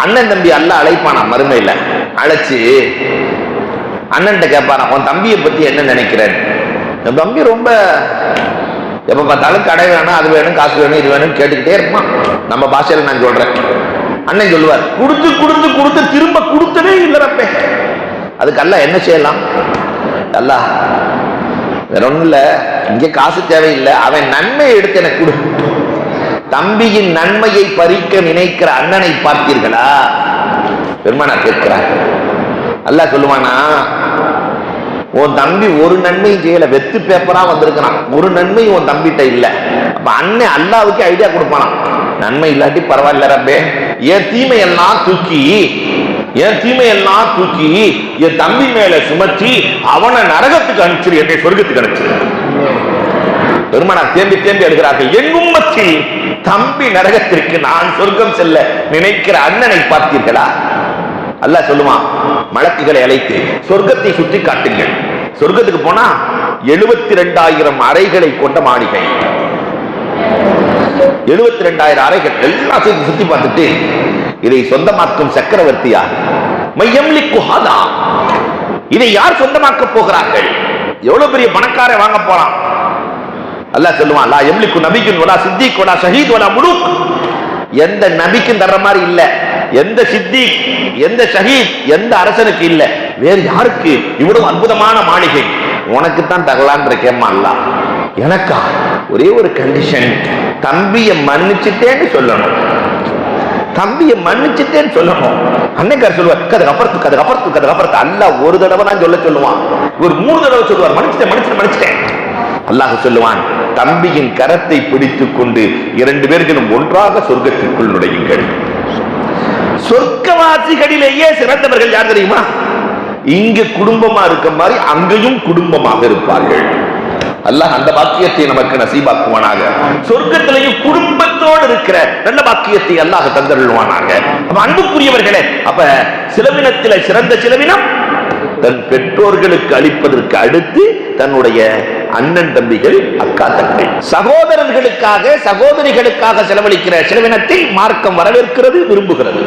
அண்ணன் தம்பி அல்லாஹ் அழைப்பானா மறுமையில. அழைச்சு அண்ணன் கேட்பானா, உன் தம்பியை பத்தி என்ன நினைக்கிறேன்? என் தம்பி ரொம்ப எப்ப பார்த்தாலும் கடை வேணும், அது வேணும், காசு வேணும், இது வேணும் கேட்டுக்கிட்டே இருப்பான். நம்ம பாஷையில நான் சொல்றேன். அண்ணன் சொல்லுவார், கொடுத்து கொடுத்து கொடுத்து திரும்ப கொடுத்ததே இல்லைப்பே. அதுக்கு அல்லாஹ் என்ன செய்யலாம்? அல்லாஹ் வேற ஒண்ணும் இல்ல, இங்க காசு தேவையில்லை, அவன் நன்மையை எடுத்து எனக்கு கொடு. தம்பியின் நன்மையை பறிக்க நினைக்கிற அண்ணனை பார்த்தீர்களா? பெருமானார் கேட்கிறார். அல்லாஹ் சொல்லுவானா, உன் தம்பி ஒரு நன்மையும் செய்யல, வெத்து பேப்பரா வந்திருக்கிறான், ஒரு நன்மையும் உன் தம்பிட்ட இல்ல. அப்ப அண்ணன் அல்லாவுக்கு ஐடியா கொடுப்பானா, நன்மை இல்லாட்டி பரவாயில்ல ரப்பே, என் தீமையெல்லாம் தூக்கி என் தம்பி மேல சுமத்தி அவனை நரகத்துக்கு அனுப்பிச்சிரு, என்னை சொர்க்கத்துக்கு அனுப்பிச்சிரு. பெருமானார் தேம்பி தேம்பி எழுகிறார்கள், என் உம்மத்தில் தம்பி நரகத்திற்கு நான் சொர்க்கம் செல்ல நினைக்கிற அண்ணனை பார்த்தீர்களா? அல்லாஹ் சொல்லுவான், மலக்குகளை அழைத்து சொர்க்கத்தை சுற்றி காட்டுங்கள். சொர்க்கத்துக்கு போனா 72,000 அறைகளை கொண்ட மாளிகை, 72,000 அறைகள் எல்லாம் சுத்தி பார்த்துட்டு, இதை சொந்தமாக்கும் சக்கரவர்த்தியா? இதை யார் சொந்தமாக்க போகிறார்கள்? எவ்வளவு பெரிய பணக்கார வாங்க போறான்? அல்லாஹ் சொல்லுவான், லா யம்லிகு நபியுன் வலா சித்திக் வலா ஷஹீத் வலா முலூக். எந்த நபிக்கும் தர்ற மாதிரி இல்ல, எந்த சித்திக், எந்த ஷஹீத், எந்த அரசனுக்கு இல்ல. வேறு யாருக்கு இவ்வளவு அற்புதமான மாளிகை? உனக்குத்தான் தகலான் இருக்கேம்மா. அல்லாஹ் எனக்கா? ஒரே ஒரு கண்டிஷன், தம்பியை மன்னிச்சுட்டேன்னு சொல்லணும். தம்பியை மன்னிச்சுட்டேன்னு சொல்லணும். அன்னைக்கார் சொல்லுவார், கதை அப்புறத்து. அல்லாஹ் ஒரு தடவை தான் சொல்லுவான், ஒரு 3 தடவை சொல்லுவார், மன்னிச்சிட்டேன். அல்லாஹ் சொல்லுவான், தம்பியின் கரத்தை பிடித்துக் கொண்டு 2 பேர்களும் ஒன்றாக சொர்க்கத்திற்குள் நுழையுங்கள். சொர்க்கவாசிகளிலேயே சிறந்தவர்கள் யார் தெரியுமா? இங்க குடும்பமா இருக்க மாதிரி அங்கேயும் குடும்பமாக இருப்பார்கள். அல்லாஹ் அந்த பாக்கியத்தை நமக்கு நசீபாக்குவானாக. சொர்க்கத்திலையும் குடும்பத்தோடு இருக்கிற நல்ல பாக்கியத்தை அல்லாஹ் தந்தருள்வானாக. அப்ப அன்புக்குரியவர்களே, அப்ப சிலவினத்தில சிறந்த சிலவினம் தன் பெற்றோர்களுக்கு அளிப்பதற்கு அடுத்து தன்னுடைய அண்ணன் தம்பிகள், அக்கா தங்கை, சகோதரர்களுக்காக சகோதரிகளுக்காக செலவழிக்கிற சிலவினத்தை மார்க்கம் வரவேற்கிறது, விரும்புகிறது.